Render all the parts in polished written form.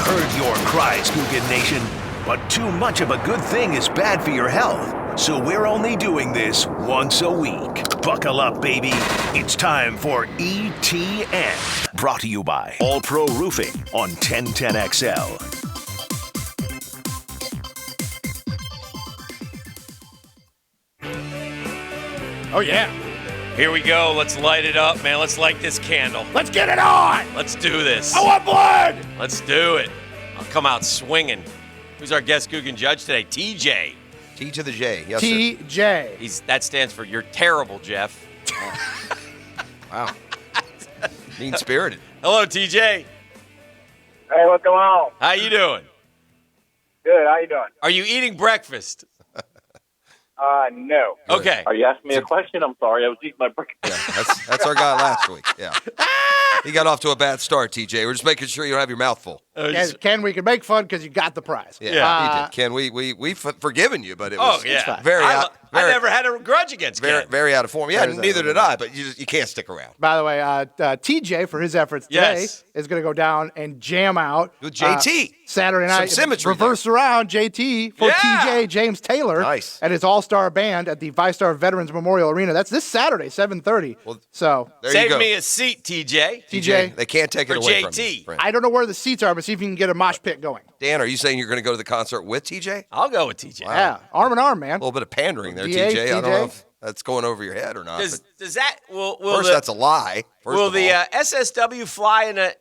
heard your cries, Guggen Nation, but too much of a good thing is bad for your health. So we're only doing this once a week. Buckle up, baby. It's time for ETN. Brought to you by All Pro Roofing on 1010XL. Oh, yeah. Here we go. Let's light it up, man. Let's light this candle. Let's get it on. Let's do this. I want blood. Let's do it. I'll come out swinging. Who's our guest Guggen judge today? TJ. T to the J. Yes, sir. TJ. That stands for you're terrible, Jeff. Wow. Mean-spirited. Hello, TJ. Hey, what's going on? How you doing? Good. How you doing? Are you eating breakfast? No. Okay. Are you asking me a question? I'm sorry. I was eating my breakfast. Yeah, that's our guy last week. Yeah. He got off to a bad start, TJ. We're just making sure you don't have your mouth full. Ken, we can make fun because you got the prize. Yeah, he did. Ken, we've forgiven you, but it was yeah. very I never had a grudge against Ken. very out of form. Yeah, neither did I, but you can't stick around. By the way, TJ, for his efforts today, is going to go down and jam out. With JT. Saturday night. Some symmetry reverse around JT for TJ, James Taylor. Nice. And his all-star band at the VyStar Veterans Memorial Arena. That's this Saturday, 7:30. Well, so there you Save go. me a seat, TJ. TJ, They can't take it For away JT. from you. I don't know where the seats are, but see if you can get a mosh pit going. Dan, are you saying you're going to go to the concert with TJ? I'll go with TJ. Yeah, arm in arm, man. A little bit of pandering there, DA, TJ. I don't TJ. know if that's going over your head or not. Does that will First, that's a lie. First will of the all. SSW fly in a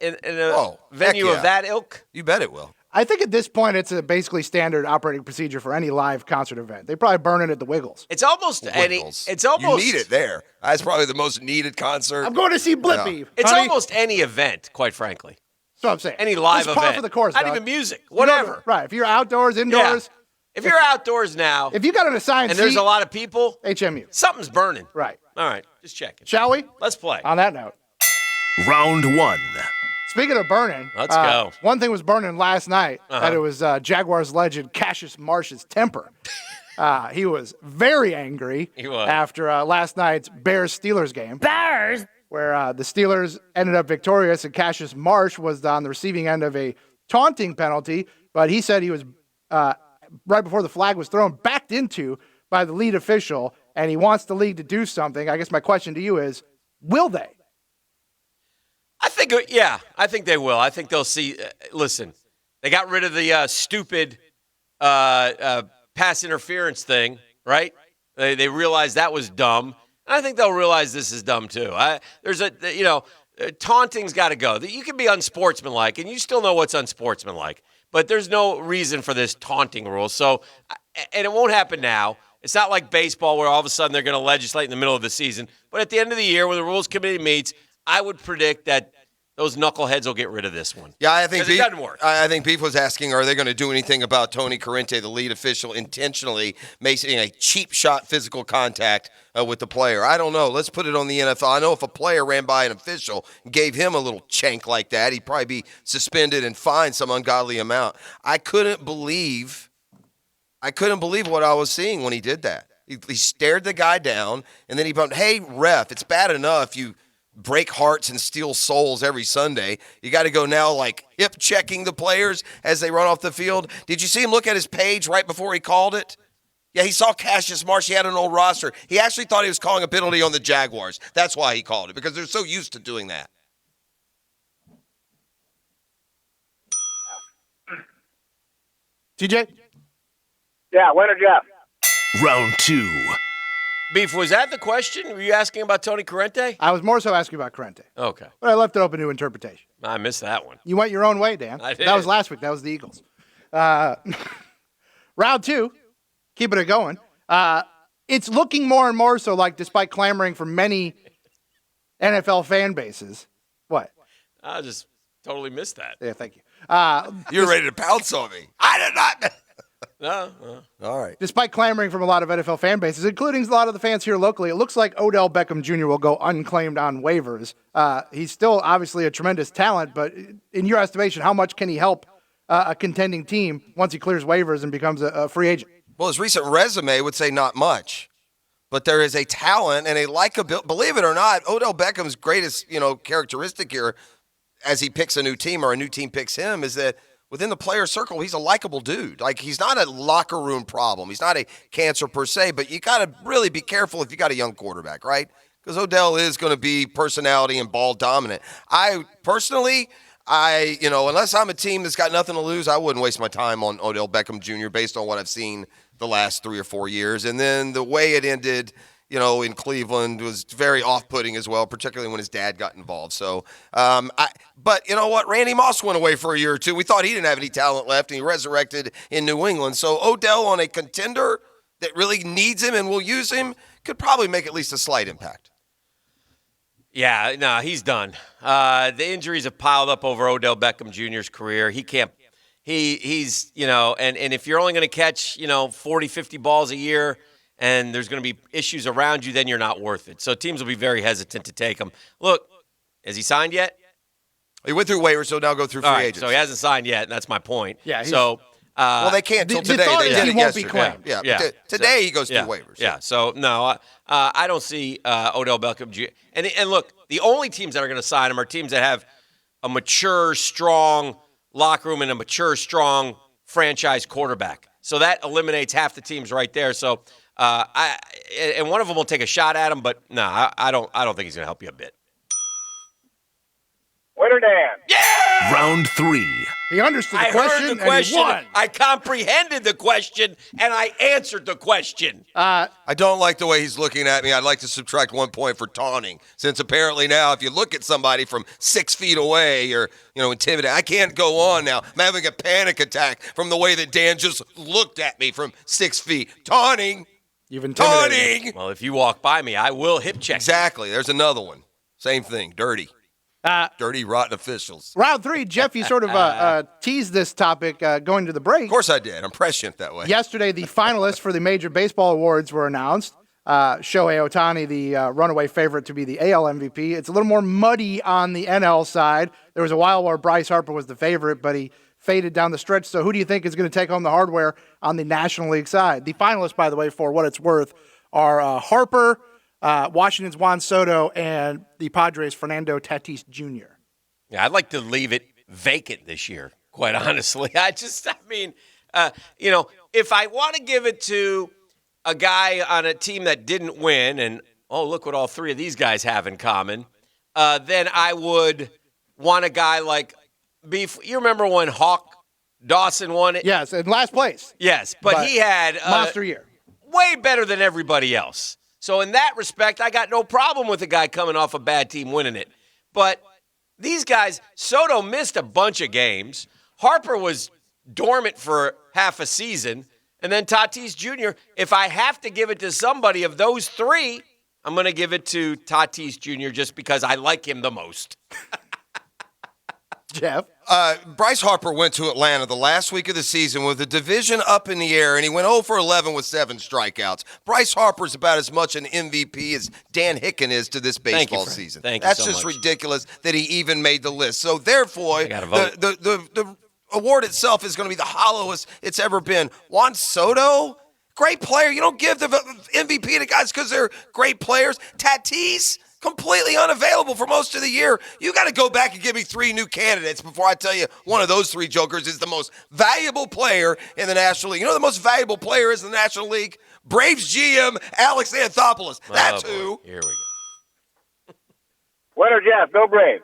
Whoa, venue heck yeah. of that ilk? You bet it will. I think at this point it's a basically standard operating procedure for any live concert event. They probably burn it at the Wiggles. It's almost any. Wiggles. It's almost You need it there. That's probably the most needed concert. I'm going to see Blippi. It's honey. almost any event, quite frankly. That's what I'm saying. Any live It's par event. for the course, Not dog. even music. You know, Whatever. right. If you're outdoors, indoors, If you're outdoors now if you got an assigned and there's seat, a lot of people, HMU. something's burning. Right. All right, just checking. Shall we? Let's play. On that note. Round one. Speaking of burning, Let's go. One thing was burning last night, that it was Jaguars legend Cassius Marsh's temper. He was very angry He was. after last night's Bears-Steelers game. Where the Steelers ended up victorious, and Cassius Marsh was on the receiving end of a taunting penalty, but he said he was, right before the flag was thrown, backed into by the lead official, and he wants the league to do something. I guess my question to you is, will they? I think they will. I think they'll see. Listen, they got rid of the stupid pass interference thing, right? They realized that was dumb. And I think they'll realize this is dumb too. Taunting's got to go. You can be unsportsmanlike, and you still know what's unsportsmanlike. But there's no reason for this taunting rule. So, and it won't happen now. It's not like baseball where all of a sudden they're going to legislate in the middle of the season. But at the end of the year, when the rules committee meets, I would predict that those knuckleheads will get rid of this one. Yeah, I think it doesn't work. I think Beef was asking, are they going to do anything about Tony Corrente, the lead official, intentionally making a cheap shot physical contact with the player? I don't know. Let's put it on the NFL. I know if a player ran by an official and gave him a little chank like that, he'd probably be suspended and fined some ungodly amount. I couldn't believe what I was seeing when he did that. He stared the guy down, and then he bumped, hey, ref, it's bad enough you break hearts and steal souls every Sunday. You got to go now like hip checking the players as they run off the field. Did you see him look at his page right before he called it? Yeah, he saw Cassius Marsh. He had an old roster. He actually thought he was calling a penalty on the Jaguars. That's why he called it, because they're so used to doing that. TJ? Yeah, winner Jeff. Round two. Beef, was that the question? Were you asking about Tony Corrente? I was more so asking about Corrente, Okay. but I left it open to interpretation. I missed that one. You went your own way, Dan. I did. That was last week. That was the Eagles. Round two, keeping it going. It's looking more and more so like, despite clamoring for many NFL fan bases. What? I just totally missed that. Yeah, thank you. You're ready to pounce on me. I did not. No. All right. Despite clamoring from a lot of NFL fan bases, including a lot of the fans here locally, it looks like Odell Beckham Jr. will go unclaimed on waivers. He's still obviously a tremendous talent, but in your estimation, how much can he help a contending team once he clears waivers and becomes a free agent? Well, his recent resume would say not much, but there is a talent and a likability. Believe it or not, Odell Beckham's greatest, characteristic here, as he picks a new team or a new team picks him, is that within the player circle, he's a likable dude. Like, he's not a locker room problem. He's not a cancer per se, but you got to really be careful if you got a young quarterback, right? Because Odell is going to be personality and ball dominant. Personally, unless I'm a team that's got nothing to lose, I wouldn't waste my time on Odell Beckham Jr. based on what I've seen the last 3 or 4 years. And then the way it ended, in Cleveland was very off-putting as well, particularly when his dad got involved. So, but you know what? Randy Moss went away for a year or two. We thought he didn't have any talent left, and he resurrected in New England. So Odell on a contender that really needs him and will use him could probably make at least a slight impact. Yeah, no, he's done. The injuries have piled up over Odell Beckham Jr.'s career. He can't – he's and if you're only going to catch, 40, 50 balls a year – and there's going to be issues around you, then you're not worth it. So teams will be very hesitant to take him. Look, has he signed yet? He went through waivers, so now go through free agents. So he hasn't signed yet, and that's my point. Yeah. So well, they can't until today. They did it won't be yesterday. claimed. Yeah. Today he goes through waivers. Yeah. So no, I don't see Odell Beckham Jr. And look, the only teams that are going to sign him are teams that have a mature, strong locker room and a mature, strong franchise quarterback. So that eliminates half the teams right there. So. And one of them will take a shot at him, but no, I don't think he's going to help you a bit. Winner Dan. Yeah! Round 3. He understood the question, heard the question. and he won. I comprehended the question, and I answered the question. I don't like the way he's looking at me. I'd like to subtract 1 point for taunting, since apparently now if you look at somebody from 6 feet away or, intimidating, I can't go on now. I'm having a panic attack from the way that Dan just looked at me from 6 feet. Taunting. You've intimidated Taunting. Well, if you walk by me, I will hip check. Exactly. There's another one. Same thing. Dirty. Dirty, rotten officials. Round 3, Jeff, you sort of teased this topic going to the break. Of course I did. I'm prescient that way. Yesterday, the finalists for the Major Baseball Awards were announced. Shohei Ohtani, the runaway favorite to be the AL MVP. It's a little more muddy on the NL side. There was a while where Bryce Harper was the favorite, but he faded down the stretch. So who do you think is going to take home the hardware on the National League side? The finalists, by the way, for what it's worth, are Harper, Washington's Juan Soto, and the Padres' Fernando Tatis Jr. Yeah, I'd like to leave it vacant this year, quite honestly. If I want to give it to a guy on a team that didn't win, and, look what all 3 of these guys have in common, then I would want a guy like you remember when Hawk Dawson won it? Yes, in last place. Yes, but he had monster year. Way better than everybody else. So in that respect, I got no problem with a guy coming off a bad team winning it. But these guys, Soto missed a bunch of games. Harper was dormant for half a season. And then Tatis Jr., if I have to give it to somebody of those 3, I'm going to give it to Tatis Jr. just because I like him the most. Jeff? Bryce Harper went to Atlanta the last week of the season with the division up in the air, and he went 0 for 11 with 7 strikeouts. Bryce Harper's about as much an MVP as Dan Hicken is to this baseball season. That's so just much. Ridiculous that he even made the list. So therefore, the award itself is going to be the hollowest it's ever been. Juan Soto, great player. You don't give the MVP to guys because they're great players. Tatis, completely unavailable for most of the year. You got to go back and give me 3 new candidates before I tell you one of those 3 jokers is the most valuable player in the National League. You know who the most valuable player is in the National League? Braves GM Alex Anthopoulos. That's who. Here we go. Winner Jeff. Go Braves.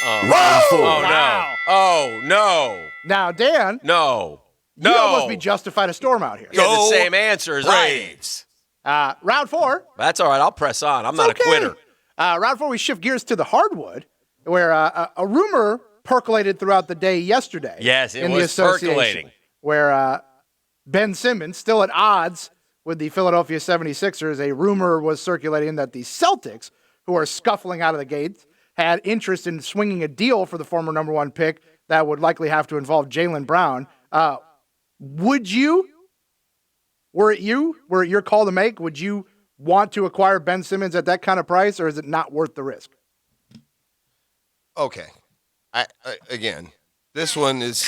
Round 4. Oh, no. Oh, no. Now, Dan, No. you almost be justified a storm out here. You had the Go same answer as Braves. Round 4. That's all right. I'll press on. I'm not Okay. a quitter. Round 4, we shift gears to the hardwood, where a rumor percolated throughout the day yesterday. Yes, it in was the association, percolating. Where Ben Simmons, still at odds with the Philadelphia 76ers, a rumor was circulating that the Celtics, who are scuffling out of the gate, had interest in swinging a deal for the former number 1 pick that would likely have to involve Jaylen Brown. Would you, were it your call to make, would you want to acquire Ben Simmons at that kind of price, or is it not worth the risk? Okay. Again, this one is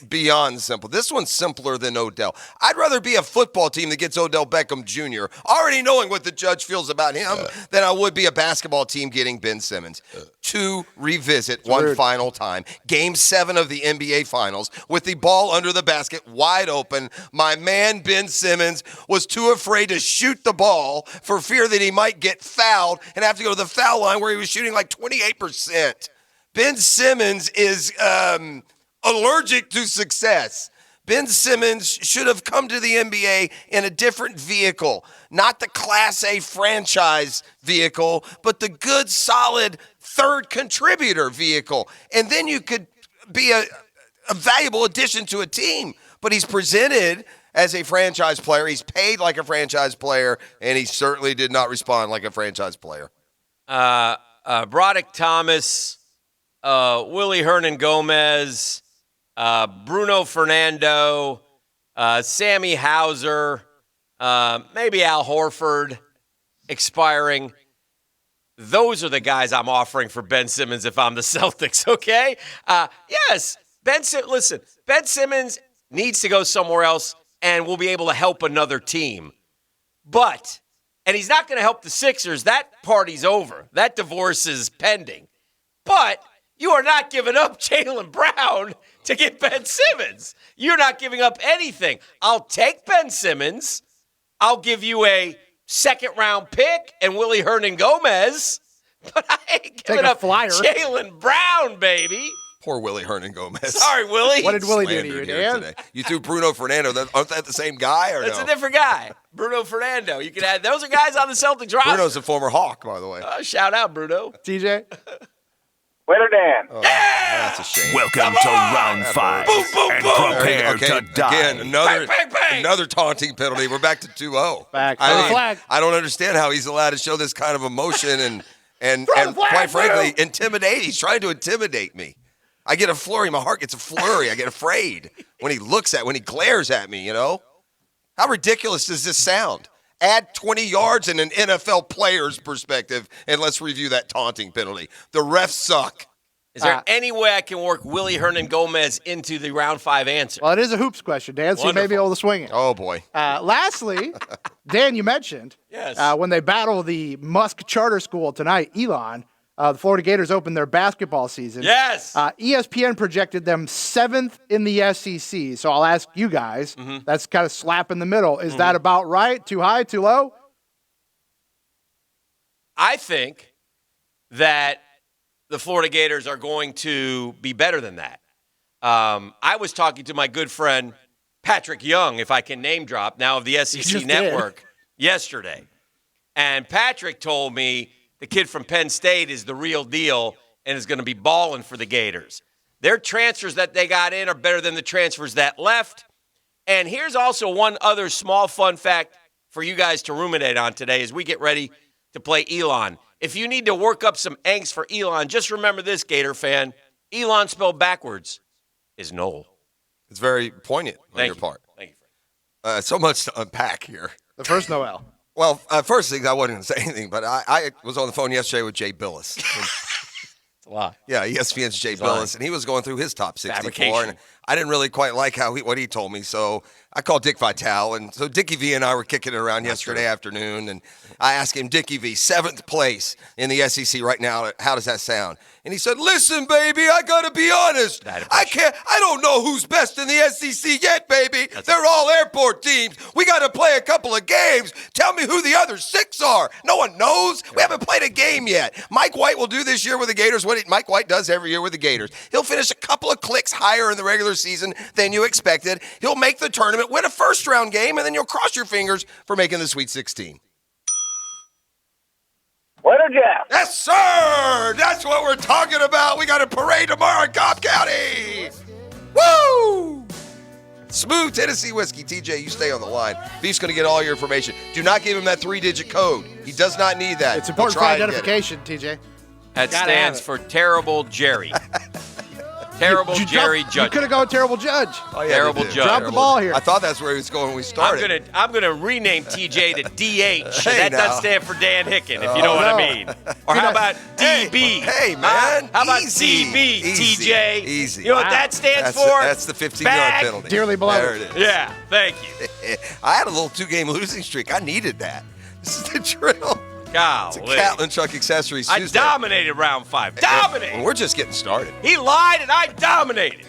beyond simple. This one's simpler than Odell. I'd rather be a football team that gets Odell Beckham Jr., already knowing what the judge feels about him, than I would be a basketball team getting Ben Simmons. To revisit one final time, Game 7 of the NBA Finals, with the ball under the basket wide open, my man Ben Simmons was too afraid to shoot the ball for fear that he might get fouled and have to go to the foul line where he was shooting like 28%. Ben Simmons is allergic to success. Ben Simmons should have come to the NBA in a different vehicle, not the Class A franchise vehicle, but the good, solid third contributor vehicle. And then you could be a valuable addition to a team. But he's presented as a franchise player. He's paid like a franchise player, and he certainly did not respond like a franchise player. Broderick Thomas, Willie Hernan Gomez, Bruno Fernando, Sammy Hauser, maybe Al Horford expiring. Those are the guys I'm offering for Ben Simmons if I'm the Celtics, okay? Yes, Ben Simmons needs to go somewhere else and will be able to help another team. And he's not going to help the Sixers. That party's over. That divorce is pending. But you are not giving up Jaylen Brown to get Ben Simmons. You're not giving up anything. I'll take Ben Simmons. I'll give you a second-round pick and Willie Hernan Gomez. But I ain't giving up Jaylen Brown, baby. Poor Willie Hernan Gomez. Sorry, Willie. What did Willie do to you, Dan? Today. You threw Bruno Fernando. Aren't that the same guy or That's no? a different guy. Bruno Fernando. You can add. Those are guys on the Celtics roster. Bruno's a former Hawk, by the way. Shout out, Bruno. TJ? Winner Dan. Oh, that's a shame. Welcome to round 5. Boom, boom, and boom. prepare to die. Again, Bang, bang, bang. another taunting penalty. We're back to 2-0. Back. Throw the flag. I don't understand how he's allowed to show this kind of emotion and flag, quite frankly, Will. intimidate. He's trying to intimidate me. I get a flurry. My heart gets a flurry. I get afraid when he glares at me, you know? How ridiculous does this sound? Add 20 yards in an NFL player's perspective, and let's review that taunting penalty. The refs suck. Is there any way I can work Willie Hernan Gomez into the round 5 answer? Well, it is a hoops question, Dan, so you may be able to swing it. Oh, boy. Lastly, Dan, you mentioned when they battle the Musk Charter School tonight, Elon, the Florida Gators opened their basketball season. Yes. ESPN projected them 7th in the SEC. So I'll ask you guys, that's kind of slap in the middle. Is that about right? Too high, too low? I think that the Florida Gators are going to be better than that. I was talking to my good friend Patrick Young, if I can name drop, now of the SEC Network, yesterday. And Patrick told me the kid from Penn State is the real deal and is going to be balling for the Gators. Their transfers that they got in are better than the transfers that left. And here's also one other small fun fact for you guys to ruminate on today as we get ready to play Elon. If you need to work up some angst for Elon, just remember this, Gator fan. Elon spelled backwards is Noel. It's very poignant on your part. Thank you, Frank. So much to unpack here. The first Noel. Well, first thing, I wasn't going to say anything, but I was on the phone yesterday with Jay Billis. It's a lot. Yeah, ESPN's Jay Billis, and he was going through his top 64, Fabrication. and I didn't really quite like what he told me, so I called Dick Vitale, and so Dickie V and I were kicking it around yesterday afternoon, and I asked him, Dickie V, 7th place in the SEC right now, how does that sound? And he said, listen, baby, I got to be honest. I don't know who's best in the SEC yet, baby. They're all airport teams. We got to play a couple of games. Tell me who the other 6 are. No one knows. We haven't played a game yet. Mike White will do this year with the Gators what Mike White does every year with the Gators. He'll finish a couple of clicks higher in the regular season than you expected. He'll make the tournament, win a first-round game, and then you'll cross your fingers for making the Sweet 16. Winner Jeff. Yes, sir! That's what we're talking about. We got a parade tomorrow in Cobb County. Woo! Smooth Tennessee whiskey. TJ, you stay on the line. Beef's going to get all your information. Do not give him that 3-digit code. He does not need that. It's important for identification, TJ. That stands for Terrible Jerry. Terrible Jerry You Judge. could have gone terrible Judge. Oh, Terrible they did. judge. Drop the ball here. I thought that's where he was going when we started. I'm gonna rename TJ to DH. Hey, That now. does stand for Dan Hicken, if you know what I no. mean. Or how about DB? Hey, man. How about Easy. DB, Easy. TJ? Easy. You know what that stands That's for? That's the 15-yard Bag. penalty. Dearly beloved. There it is. Yeah, thank you. I had a little 2-game losing streak. I needed that. This is the drill. It's a Golly. Catlin Truck Accessories I Tuesday. dominated round 5. Dominated. We're just getting started. He lied and I dominated.